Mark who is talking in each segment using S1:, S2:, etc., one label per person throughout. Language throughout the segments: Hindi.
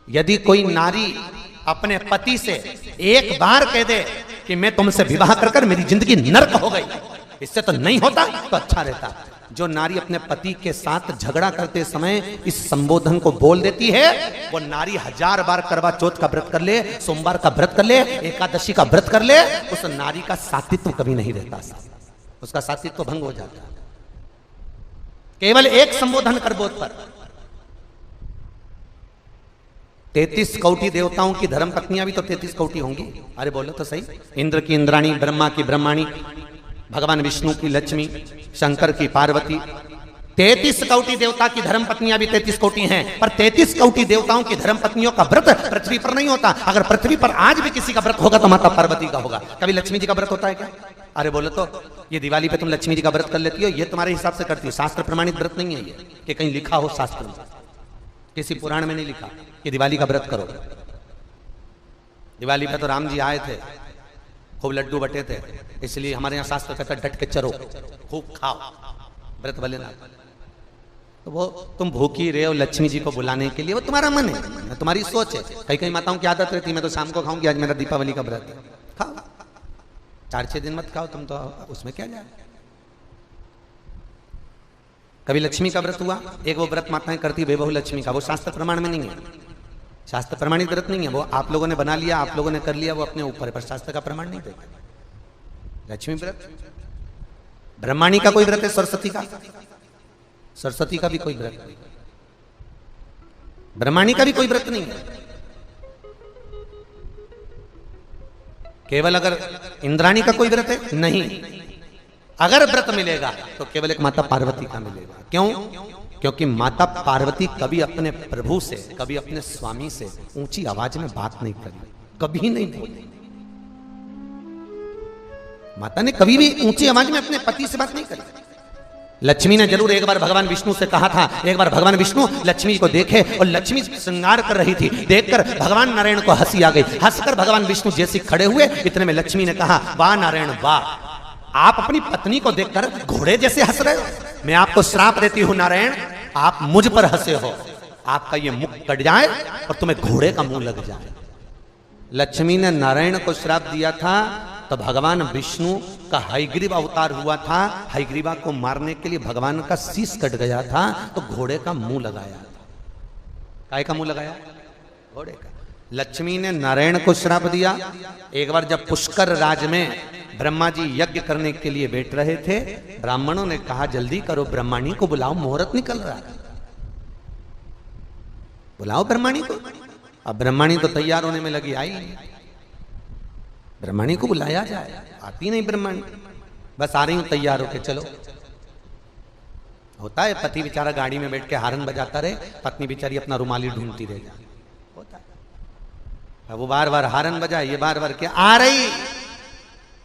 S1: यदि कोई नारी अपने पति से एक बार कह दे कि मैं तुमसे विवाह कर कर मेरी जिंदगी नर्क हो गई, इससे तो नहीं होता तो अच्छा रहता। जो नारी अपने पति के साथ झगड़ा करते समय इस संबोधन को बोल देती है, वो नारी 1000 बार करवा चौथ का व्रत कर ले, सोमवार का व्रत कर ले, एकादशी का व्रत कर ले, उस नारी का सात्वित्व कभी नहीं रहता, उसका सात्वित्व भंग हो जाता। केवल एक संबोधन कर बोध पर 33 कौटी देवताओं की धर्म पत्नियां भी तो 33 कौटी होंगी। अरे बोलो तो सही। इंद्र की इंद्राणी, ब्रह्मा की ब्रह्माणी, भगवान विष्णु की लक्ष्मी, शंकर की पार्वती, 33 कौटी देवता की धर्म पत्नियां भी 33 कौटी हैं। पर 33 कौटी देवताओं की धर्म पत्नियों का व्रत पृथ्वी पर नहीं होता। अगर पृथ्वी पर आज भी किसी का व्रत होगा तो माता पार्वती का होगा। कभी लक्ष्मी जी का व्रत होता है क्या? अरे बोलो तो ये दिवाली पे तुम लक्ष्मी जी का व्रत कर लेती हो, ये तुम्हारे हिसाब से करती हो, शास्त्र प्रमाणित व्रत नहीं है ये कि कहीं लिखा हो शास्त्र में, किसी पुराण में नहीं लिखा कि दिवाली का व्रत करो। दिवाली पे तो राम जी आए थे, खूब लड्डू बटे थे, इसलिए हमारे यहाँ शास्त्र कहता है डट के चरो, खूब खाओ, व्रत भले ना। तो वो तुम भूखी रहे हो लक्ष्मी जी को बुलाने के लिए, वो तुम्हारा मन है, तुम्हारी सोच है। कई कई माताओं की आदत रहती है मैं तो शाम को खाऊंगी, आज मेरा दीपावली का व्रत है, खाओ, 4-6 दिन मत खाओ तुम, तो उसमें क्या जाए। कभी लक्ष्मी का व्रत हुआ, एक वो व्रत माताएं करती बेबहू लक्ष्मी का, वो शास्त्र प्रमाण में नहीं है, शास्त्र प्रमाणित व्रत नहीं है वो, आप लोगों ने बना लिया, आप लोगों ने कर लिया, वो अपने ऊपर है, पर शास्त्र का प्रमाण नहीं देता। लक्ष्मी व्रत, ब्रह्माणी का कोई व्रत है, सरस्वती का, सरस्वती का भी कोई व्रत नहीं, ब्रह्माणी का भी कोई व्रत नहीं है। केवल अगर इंद्राणी का कोई व्रत है नहीं, अगर व्रत मिलेगा तो केवल एक माता पार्वती का मिलेगा। क्यों? क्योंकि माता पार्वती कभी अपने प्रभु से, कभी अपने स्वामी से ऊंची आवाज में बात नहीं करी, कभी नहीं बोली। माता ने कभी भी ऊंची आवाज में अपने पति से बात नहीं करी। लक्ष्मी ने जरूर एक बार भगवान विष्णु से कहा था, एक बार भगवान विष्णु लक्ष्मी को देखे और लक्ष्मी श्रृंगार कर रही थी, देखकर भगवान नारायण को हंसी आ गई। हंसकर भगवान विष्णु जैसे खड़े हुए, इतने में लक्ष्मी ने कहा, वाह नारायण वाह, आप अपनी पत्नी को देखकर घोड़े जैसे हंस रहे हो, मैं आपको श्राप देती हूं नारायण, आप मुझ पर हंसे हो, आपका ये मुख कट जाए और तुम्हें घोड़े का मुंह लग जाए। लक्ष्मी ने नारायण को श्राप दिया था तो भगवान विष्णु का हयग्रीव अवतार हुआ था, हयग्रीवा को मारने के लिए भगवान का शीश कट गया था तो घोड़े का मुंह लगाया था। काय का मुंह लगाया? घोड़े का। लक्ष्मी ने नारायण को श्राप दिया। एक बार जब पुष्कर राज में ब्रह्मा जी यज्ञ करने के लिए बैठ रहे थे, ब्राह्मणों ने कहा जल्दी करो, ब्रह्माणी को बुलाओ, मुहूर्त निकल रहा है, बुलाओ ब्रह्माणी को। अब ब्रह्माणी तो तैयार होने में लगी, आई ब्रह्माणी को बुलाया जाए, आती नहीं ब्रह्माणी, बस आ रही हूं तैयार होके चलो। होता है पति बेचारा गाड़ी में बैठ के हारन बजाता रहे, पत्नी बेचारी अपना रुमाली ढूंढती रह जाए, होता है। वो बार बार हारन बजाए, ये बार बार क्या आ रही,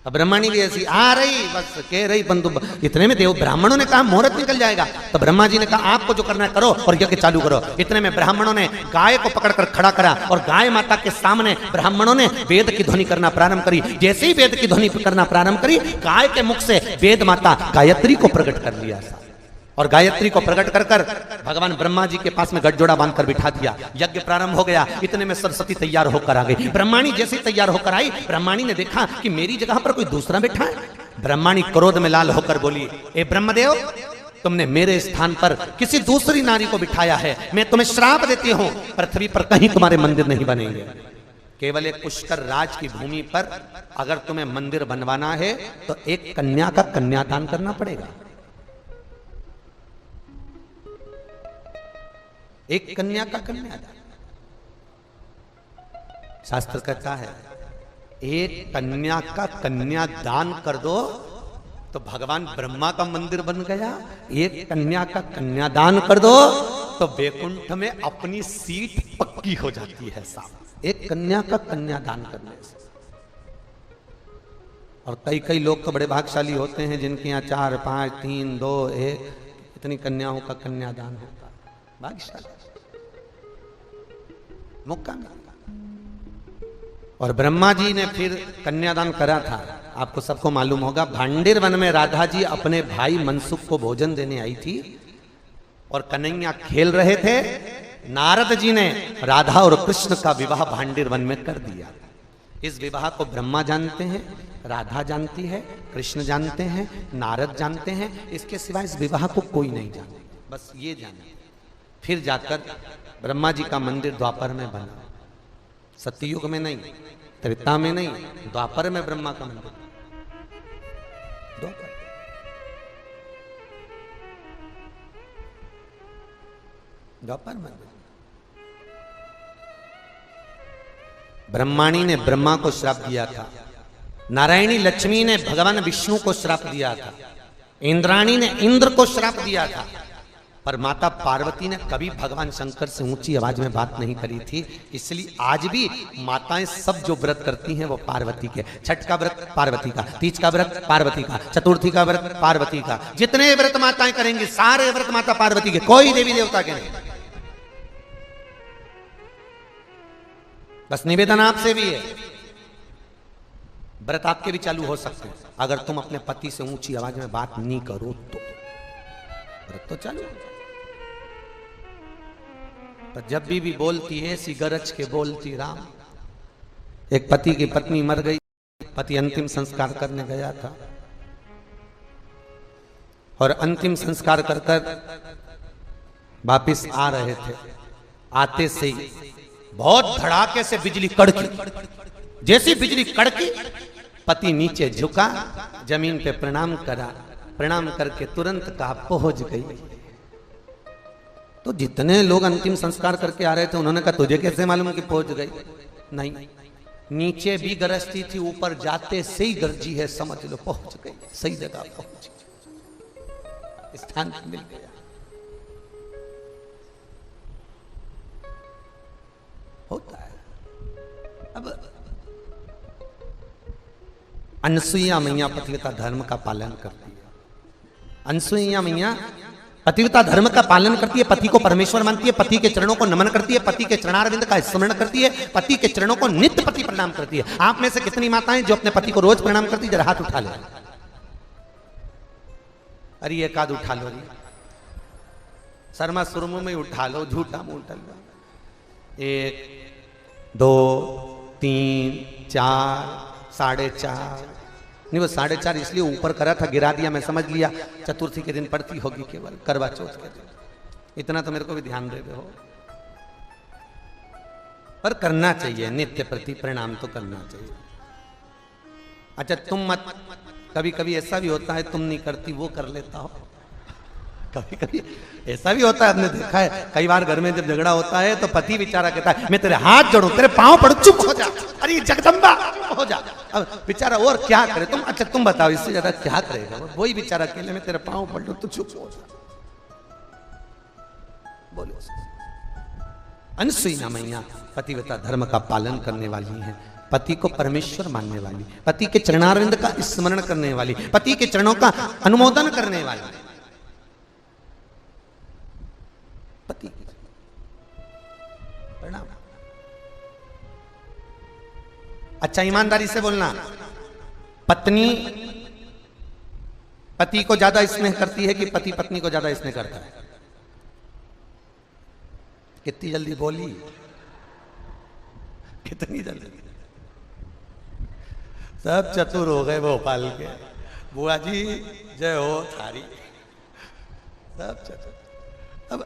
S1: अब ब्रह्माणी भी ऐसी आ रही, बस कह रही, बंधु इतने में देव ब्राह्मणों ने कहा मुहूर्त निकल जाएगा, तो ब्रह्मा जी ने कहा आपको जो करना है करो और यज्ञ चालू करो। इतने में ब्राह्मणों ने गाय को पकड़कर खड़ा करा और गाय माता के सामने ब्राह्मणों ने वेद की ध्वनि करना प्रारंभ करी। जैसे ही वेद की ध्वनि करना प्रारंभ करी, गाय के मुख से वेद माता गायत्री को प्रकट कर लिया और गायत्री को प्रकट कर कर भगवान ब्रह्मा जी के पास में गठजोड़ा बांधकर बिठा दिया। यज्ञ प्रारंभ हो गया। इतने में सरस्वती तैयार होकर आ गई। ब्रह्माणी जैसे तैयार होकर आई, ब्रह्माणी ने देखा कि मेरी जगह पर कोई दूसरा बैठा है। ब्रह्माणी क्रोध में लाल होकर बोली, ए ब्रह्मदेव, तुमने मेरे स्थान पर किसी दूसरी नारी को बिठाया है, मैं तुम्हें श्राप देती हूं, पृथ्वी पर कहीं तुम्हारे मंदिर नहीं बनेंगे। केवल एक पुष्कर राज की भूमि पर अगर तुम्हें मंदिर बनवाना है तो एक कन्या का कन्यादान करना पड़ेगा। एक कन्या का कन्यादान, शास्त्र कहता है एक कन्या का कन्यादान कर दो तो भगवान ब्रह्मा का मंदिर बन गया। एक कन्या का कन्यादान कर दो तो वैकुंठ में अपनी सीट पक्की हो जाती है साहब, एक कन्या का कन्यादान करने से। और कई कई लोग तो बड़े भाग्यशाली होते हैं जिनके यहाँ 4, 5, 3, 2, 1 इतनी कन्याओं का कन्यादान होता है, भाग्यशाली मौका मिला। और ब्रह्मा जी ने फिर कन्यादान करा था। आपको सबको मालूम होगा, भांडेर वन में राधा जी अपने भाई मनसुख को भोजन देने आई थी और कन्हैया खेल रहे थे। नारद जी ने राधा और कृष्ण का विवाह भांडिर वन में कर दिया। इस विवाह को ब्रह्मा जानते हैं, राधा जानती है, कृष्ण जानते हैं, नारद जानते हैं। इसके सिवा इस विवाह को कोई नहीं जानता, बस ये जाने। फिर जाकर ब्रह्मा जी का मंदिर द्वापर में बना, सतयुग में नहीं, त्रेता में नहीं, द्वापर में ब्रह्मा का मंदिर। द्वापर द्वापर मंदिर। ब्रह्माणी ने ब्रह्मा को श्राप दिया था, नारायणी लक्ष्मी ने भगवान विष्णु को श्राप दिया था, इंद्राणी ने इंद्र को श्राप दिया था, पर माता पार्वती ने कभी भगवान शंकर से ऊंची आवाज में बात नहीं करी थी। इसलिए आज भी माताएं सब जो व्रत करती हैं वो पार्वती के। छठ का व्रत पार्वती का, तीज का व्रत पार्वती का, चतुर्थी का व्रत पार्वती का, जितने व्रत माताएं करेंगी सारे व्रत माता पार्वती के, कोई देवी देवता के नहीं। बस निवेदन आपसे भी है, व्रत आपके भी चालू हो सकते हैं अगर तुम अपने पति से ऊंची आवाज में बात नहीं करो तो। व्रत तो चालू, पर जब भी बोलती है ऐसी गरज के बोलती राम। एक पति की पत्नी मर गई, पति अंतिम संस्कार करने गया था और अंतिम संस्कार कर कर वापिस आ रहे थे। आते से ही बहुत धड़ाके से बिजली कड़की। जैसी बिजली कड़की, पति नीचे झुका, जमीन पे प्रणाम करा, प्रणाम करके तुरंत कहा पहुंच गई। तो जितने लोग अंतिम संस्कार करके आ रहे थे उन्होंने कहा तुझे कैसे मालूम कि पहुंच गई? नहीं, नीचे भी गरजती थी, ऊपर जाते से ही गरजी है, समझ लो पहुंच गई, सही जगह पहुंच गई, स्थान मिल गया। होता है। अब अनसुईया मैया पतिव्रता धर्म का पालन करती है। अनसुईया मैया पतिव्रता धर्म का पालन करती है, पति को परमेश्वर मानती है, पति के चरणों को नमन करती है, पति के चरणारविंद का स्मरण करती है, पति के चरणों को नित्य पति प्रणाम करती है। आप में से कितनी माताएं जो अपने पति को रोज प्रणाम करती है? जरा हाथ उठा ले। अरे एक आध उठा लो, शर्मा सुरमु में उठा लो, झूठा मुंह उठा लो। 1 2 3 4 4.5 नहीं, वो 4.5 इसलिए ऊपर करा था, गिरा दिया, मैं समझ लिया चतुर्थी के दिन पड़ती होगी, केवल करवा चौथ के दिन। इतना तो मेरे को भी ध्यान दे हो, पर करना चाहिए, नित्य प्रति प्रणाम तो करना चाहिए। अच्छा तुम मत, कभी कभी ऐसा भी होता है तुम नहीं करती, वो कर लेता हो। कभी कभी ऐसा भी होता है, आपने देखा है कई बार घर में जब झगड़ा होता है तो पति बेचारा कहता है मैं तेरे हाथ जोड़ूं, तेरे पांव पड़ू, चुप हो जा, अरे जगदम्बा हो जा। अब बेचारा और क्या करे? तुम अच्छा तुम बताओ इससे ज्यादा क्या करेगा? वही बेचारा अकेले में तेरे पांव पड़ लो तो चुप हो जा। बोलो, अनसुईया मैया पतिव्रता धर्म का पालन करने वाली है, पति को परमेश्वर मानने वाली, पति के चरणारविंद का स्मरण करने वाली, पति के चरणों का अनुमोदन करने वाली पति प्रणाम। अच्छा ईमानदारी से बोलना, पत्नी पति को ज्यादा स्नेह करती है कि पति पत्नी को ज्यादा स्नेह करता है? कितनी जल्दी बोली, कितनी जल्दी। सब चतुर हो गए भोपाल के, बुआ जी जय हो थारी, सब चतुर। अब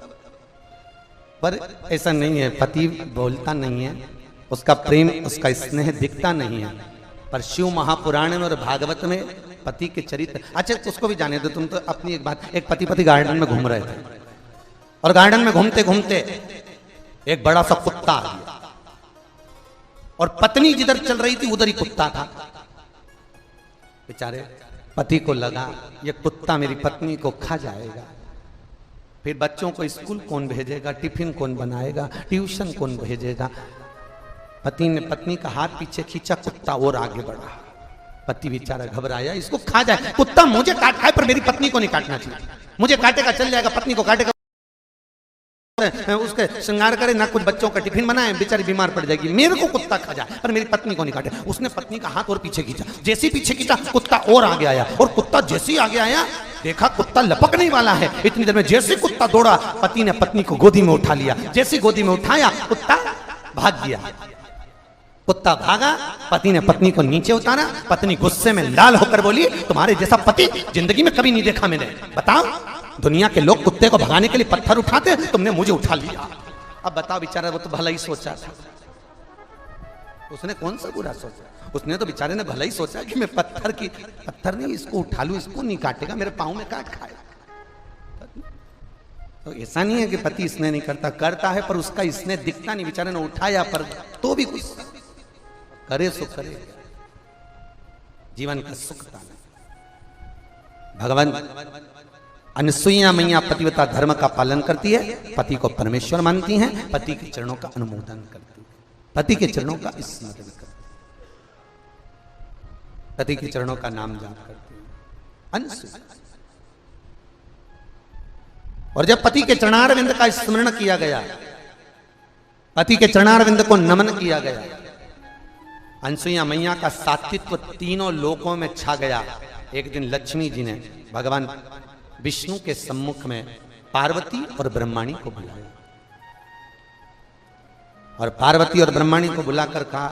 S1: पर ऐसा नहीं है, पति बोलता नहीं है, उसका प्रेम उसका स्नेह दिखता नहीं है, पर शिव महापुराण में और भागवत में पति के चरित्र। अच्छा उसको भी जाने दो, तुम तो अपनी एक बात। एक पति गार्डन में घूम रहे थे और गार्डन में घूमते घूमते एक बड़ा सा कुत्ता आ गया और पत्नी जिधर चल रही थी उधर ही कुत्ता था। बेचारे पति को लगा ये कुत्ता मेरी पत्नी को खा जाएगा, फिर बच्चों को स्कूल कौन भेजेगा, टिफिन कौन बनाएगा, ट्यूशन कौन भेजेगा। पति ने पत्नी का हाथ पीछे खींचा, कुत्ता और आगे बढ़ा। पति बेचारा घबराया, इसको खा जाए, कुत्ता मुझे काट खाए पर मेरी पत्नी को नहीं काटना चाहिए, मुझे काटेगा चल जाएगा, पत्नी को काटेगा, उसके श्रृंगार करे ना, कुछ बच्चों का टिफिन बनाए, बेचारी बीमार पड़ जाएगी, मेरे को कुत्ता खा जाए पर मेरी पत्नी को नहीं काटे। उसने पत्नी का हाथ और पीछे खींचा, जैसे पीछे खींचा कुत्ता और आगे आया, और कुत्ता जैसे ही आगे आया देखा कुत्ता लपकने वाला है। इतनी देर में जैसे कुत्ता दौड़ा, पति ने पत्नी को गोदी में उठा लिया। जैसे गोदी में उठाया, कुत्ता भाग गया। कुत्ता भागा, पति ने पत्नी को नीचे उतारा। पत्नी गुस्से में लाल होकर बोली, तुम्हारे जैसा पति जिंदगी में कभी नहीं देखा मैंने। बताओ, दुनिया के लोग कुत्ते को भगाने के लिए पत्थर उठाते, तुमने मुझे उठा लिया। अब बताओ, बेचारा वो तो भला ही सोचा था, उसने कौन सा बुरा सोचा? उसने तो बेचारे ने भला ही सोचा कि मैं पत्थर नहीं, इसको उठा लूं, इसको नहीं काटेगा, मेरे पाँव में काट खाएगा। तो ऐसा नहीं है कि पति स्नेह नहीं करता है, पर उसका स्नेह दिखता नहीं। बेचारे ने उठाया, पर तो भी कुछ करे सो करे, जीवन का सुख पाना। भगवान अनसुईया मैया पतिव्रता धर्म का पालन करती है, पति को परमेश्वर मानती हैं, पति के चरणों का अनुमोदन करती है, पति के चरणों का स्मरण करती है, पति के चरणों का नाम जाप करती है अनसुईया। और जब पति के चरणारविंद का स्मरण किया गया, पति के चरणारविंद को नमन किया गया, अनसुईया मैया का सात्वित्व तीनों लोकों में छा गया। एक दिन लक्ष्मी जी ने भगवान विष्णु के सम्मुख में पार्वती और ब्रह्माणी को बुलाया, और पार्वती और ब्रह्माणी को बुलाकर कहा,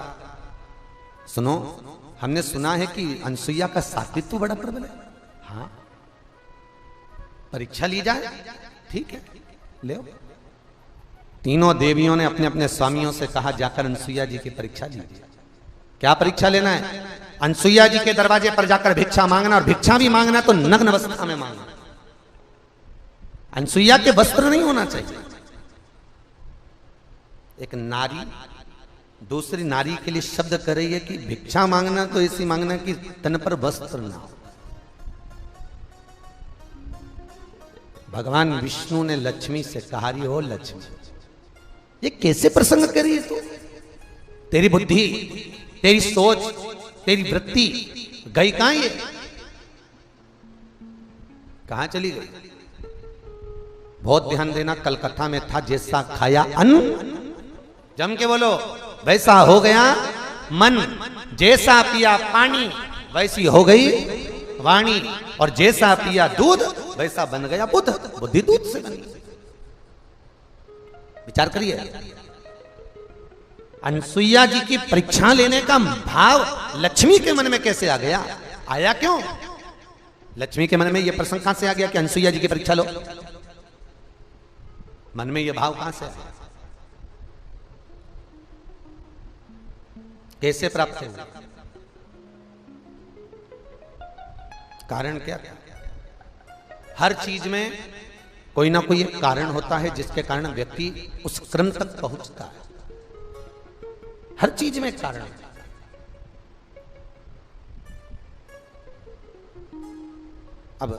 S1: सुनो, हमने सुना है कि अनसुईया का सात्वित्व बड़ा प्रबल है। हाँ, परीक्षा ली जाए। ठीक है, ले। तीनों देवियों ने अपने अपने स्वामियों से कहा, जाकर अनसुईया जी की परीक्षा लीजिए। क्या परीक्षा लेना है? अनसुईया जी के दरवाजे पर जाकर भिक्षा मांगना, और भिक्षा भी मांगना तो नग्न अवस्था में मांगना। अनसुईया के वस्त्र नहीं होना चाहिए। एक नारी दूसरी नारी के लिए शब्द कर रही है कि भिक्षा मांगना तो ऐसी मांगना कि तन पर वस्त्र ना हो। भगवान विष्णु ने लक्ष्मी से कहा, रही हो लक्ष्मी, ये कैसे प्रसंग करी है तू? तेरी बुद्धि, तेरी सोच, तेरी वृत्ति गई कहां? ये कहां चली गई? बहुत ध्यान देना, कल कथा में था, जैसा खाया अन्न, जम के बोलो, वैसा हो गया मन। जैसा पिया पानी, वैसी हो गई वाणी। और जैसा पिया दूध, वैसा बन गया बुद्ध। बुद्धि दूध से बनी। विचार करिए, अनसुईया जी की परीक्षा लेने का भाव लक्ष्मी के मन में कैसे आ गया? आया क्यों? लक्ष्मी के मन में यह प्रसंग कहां से आ गया कि अनसुईया जी की परीक्षा लो? मन में यह भाव कहां से आया? कैसे प्राप्त हुआ? कारण क्या? हर चीज में कोई ना कोई एक कारण होता है जिसके कारण व्यक्ति उस क्रम तक पहुंचता है। हर चीज में कारण। अब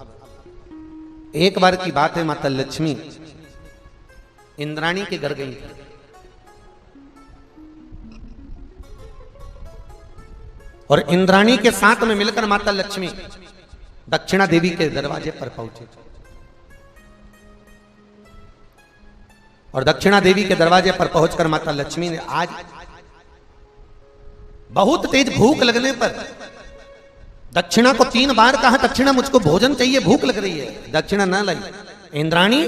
S1: एक बार की बात है, माता लक्ष्मी इंद्राणी के घर गई थी। और इंद्राणी के साथ में मिलकर माता लक्ष्मी दक्षिणा देवी के दरवाजे पर पहुंचे। और दक्षिणा देवी के दरवाजे पर पहुंचकर माता लक्ष्मी ने, आज बहुत तेज भूख लगने पर दक्षिणा को 3 बार कहा, दक्षिणा मुझको भोजन चाहिए, भूख लग रही है। दक्षिणा न लाई। इंद्राणी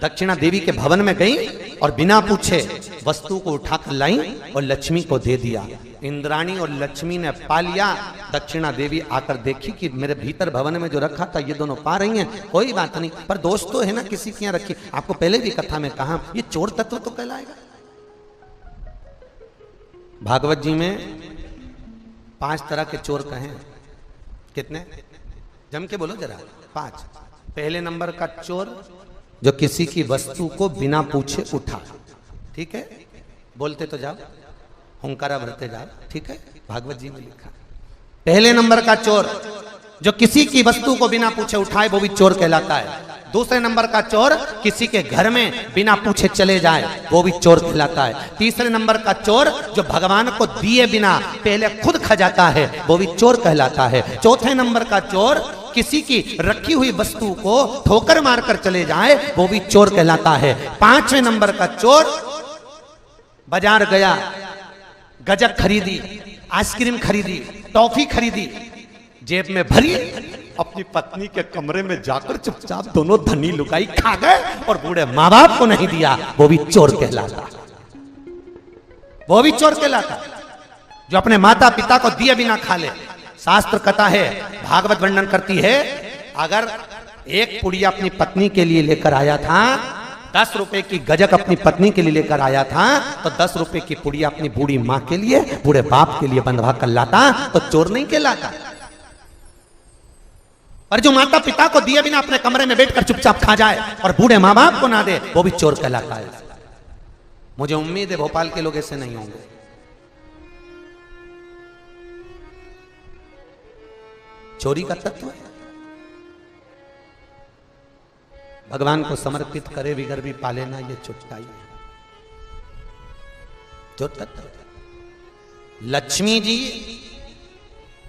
S1: दक्षिणा देवी के भवन में गई और बिना पूछे वस्तु को उठाकर लाई और लक्ष्मी को दे दिया। इंद्राणी और लक्ष्मी ने पा लिया। दक्षिणा देवी आकर देखी कि मेरे भीतर भवन में जो रखा था ये दोनों पा रही हैं, कोई बात नहीं, पर दोष तो है ना किसी के यहाँ रखी। आपको पहले भी कथा में कहा, ये चोर तत्व तो कहलाएगा। भागवत जी में 5 तरह के चोर कहें। कितने? जम के बोलो जरा। 5। पहले नंबर का चोर जो किसी की वस्तु को बिना पूछे उठा। ठीक है, बोलते तो जाओ, हुंकारा भरते जाओ। ठीक है, भागवत जी में लिखा। पहले नंबर का चोर जो किसी की वस्तु को बिना पूछे उठाए, वो भी चोर कहलाता है। दूसरे नंबर का चोर किसी के घर में बिना पूछे चले जाए, वो भी चोर कहलाता है। तीसरे नंबर का चोर जो भगवान को दिए बिना पहले खुद खा जाता है, वो भी चोर कहलाता है। चौथे नंबर का चोर किसी की रखी हुई वस्तु को ठोकर मारकर चले जाए, वो भी चोर कहलाता है। 5वें नंबर का चोर बाजार गया, गजक खरीदी, आइसक्रीम खरीदी, टॉफी खरीदी, जेब में भरी अपनी पत्नी के कमरे में जाकर चुपचाप दोनों धनी लुगाई खा गए और बूढ़े माँ बाप को नहीं दिया, वो भी चोर कहलाता, वो भी चोर कहलाता। जो अपने माता पिता को दिए बिना खा ले। शास्त्र कथा है, भागवत वर्णन करती है, अगर एक पुड़िया अपनी पत्नी के लिए लेकर आया था, 10 रुपए की गजक अपनी पत्नी के लिए लेकर आया था, तो 10 रुपए की पुड़िया अपनी बूढ़ी माँ के लिए, बूढ़े बाप के लिए बंधवा कर लाता तो चोर नहीं कहलाता। और जो माता पिता को दिए बिना अपने कमरे में बैठकर चुपचाप खा जाए और बूढ़े माँ बाप को ना दे, वो भी चोर कहलाता है। मुझे उम्मीद है भोपाल के लोग ऐसे नहीं होंगे। चोरी का तत्व है। भगवान को समर्पित करे बिगर भी पाले ना, ये चुटकाई है। जो तत्व लक्ष्मी जी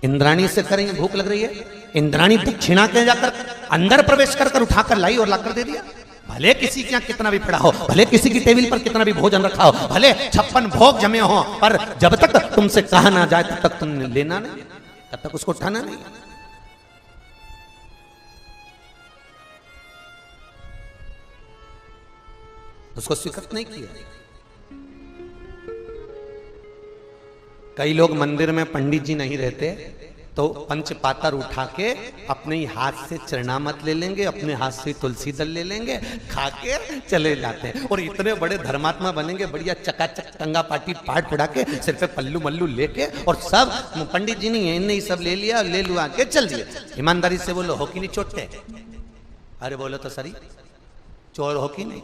S1: इंद्राणी से करेंगे, भूख लग रही है, इंद्राणी दक्षिणा के जाकर अंदर प्रवेश कर उठाकर लाई और लाकर दे दिया। भले किसी के यहाँ कितना भी पड़ा हो, भले किसी की टेबल पर कितना भी भोजन रखा हो, भले 56 भोग जमे हो, पर जब तक तुमसे कहा ना जाए तब तक तुमने लेना नहीं, तब तक उसको उठाना नहीं। उसको स्वीकृत नहीं किया। कई लोग मंदिर में पंडित जी नहीं रहते तो पंचपातर उठा के अपने ही हाथ से चरणामत ले लेंगे, अपने हाथ से तुलसी दल ले लेंगे, खा के चले जाते हैं और इतने बड़े धर्मात्मा बनेंगे, बढ़िया चकाचक टंगा पाटी पाट पड़ा के सिर पे पल्लू मल्लू लेके, और सब पंडित जी नहीं है, इनने ही सब ले लिया, ले लुआ के चल दिए। ईमानदारी से बोलो, हो कि नहीं चोटते? अरे बोलो तो सरी, चोर हो कि नहीं?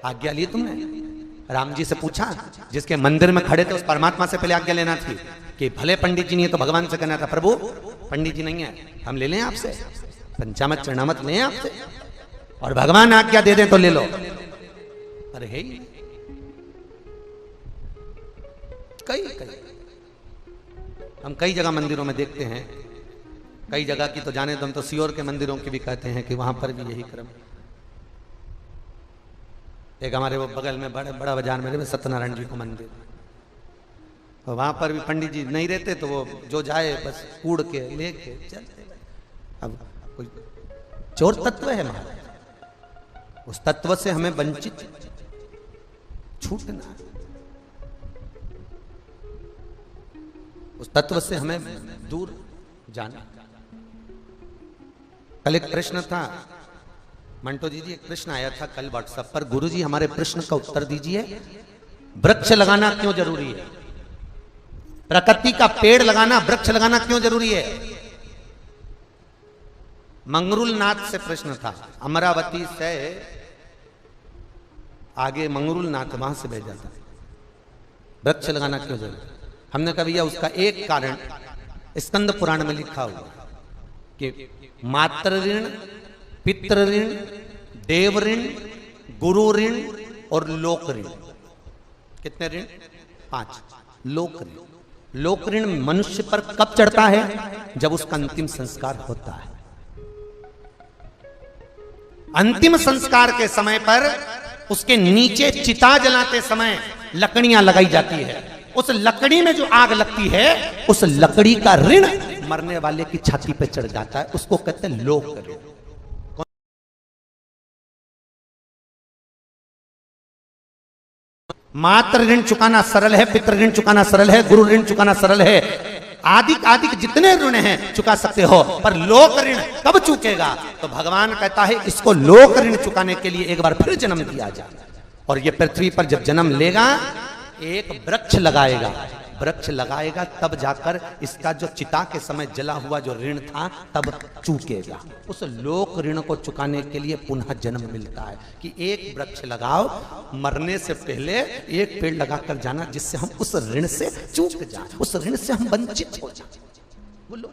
S1: आज्ञा ली तुमने? राम जी से पूछा, जिसके मंदिर में खड़े थे उस परमात्मा से पहले आज्ञा लेना थी कि भले पंडित जी नहीं है तो भगवान से कहना था, प्रभु पंडित जी नहीं है, हम ले लें आपसे, पंचामत चरणामत लें आपसे, और भगवान आज्ञा दे दें तो ले लो। अरे है कई हम कई जगह मंदिरों में देखते हैं, कई जगह की तो जाने तो हम तो सियोर के मंदिरों की भी कहते हैं कि वहां पर भी यही क्रम। एक हमारे वो बगल में बड़ा बाजार में सत्यनारायण जी को मंदिर, और वहां पर भी पंडित जी नहीं रहते तो वो जो जाए बस कूड़ के लेके चलते। अब कोई चोर तत्व है महाराज, उस तत्व से हमें वंचित छूटना, उस तत्व से हमें दूर जाना। कल एक प्रश्न था, मंटो जी एक प्रश्न आया था कल व्हाट्सएप पर, गुरुजी हमारे प्रश्न का उत्तर दीजिए, वृक्ष लगाना क्यों जरूरी है? प्रकृति का पेड़ लगाना, वृक्ष लगाना क्यों जरूरी है? मंगरूल नाथ से प्रश्न था, अमरावती से आगे मंगरूल नाथ, वहां से भेजा था, वृक्ष लगाना क्यों जरूरी? हमने कहा भैया उसका एक कारण स्कंद पुराण में लिखा हुआ कि मातृ ऋण, पितृ ऋण, देव ऋण, गुरु ऋण और लोक ऋण। कितने ऋण? 5। लोक ऋण, लोक ऋण मनुष्य पर कब चढ़ता है? जब उसका अंतिम संस्कार होता है। अंतिम संस्कार के समय पर उसके नीचे चिता जलाते समय लकड़ियां लगाई जाती है, उस लकड़ी में जो आग लगती है, उस लकड़ी का ऋण मरने वाले की छाती पे चढ़ जाता है, उसको कहते हैं लोक ऋण। मातृ ऋण चुकाना सरल है, पितृ ऋण चुकाना सरल है, गुरु ऋण चुकाना सरल है, आदिक आदिक जितने ऋण हैं चुका सकते हो, पर लोक ऋण कब चुकेगा? तो भगवान कहता है इसको लोक ऋण चुकाने के लिए एक बार फिर जन्म दिया जाए, और ये पृथ्वी पर जब जन्म लेगा एक वृक्ष लगाएगा, वृक्ष लगाएगा तब जाकर इसका जो चिता के समय जला हुआ जो ऋण था तब चूकेगा। उस लोक ऋण को चुकाने के लिए पुनः जन्म मिलता है कि एक वृक्ष लगाओ, मरने से पहले एक पेड़ लगाकर जाना, जिससे हम उस ऋण से चूक जाए, उस ऋण से हम वंचित हो जाए। बोलो।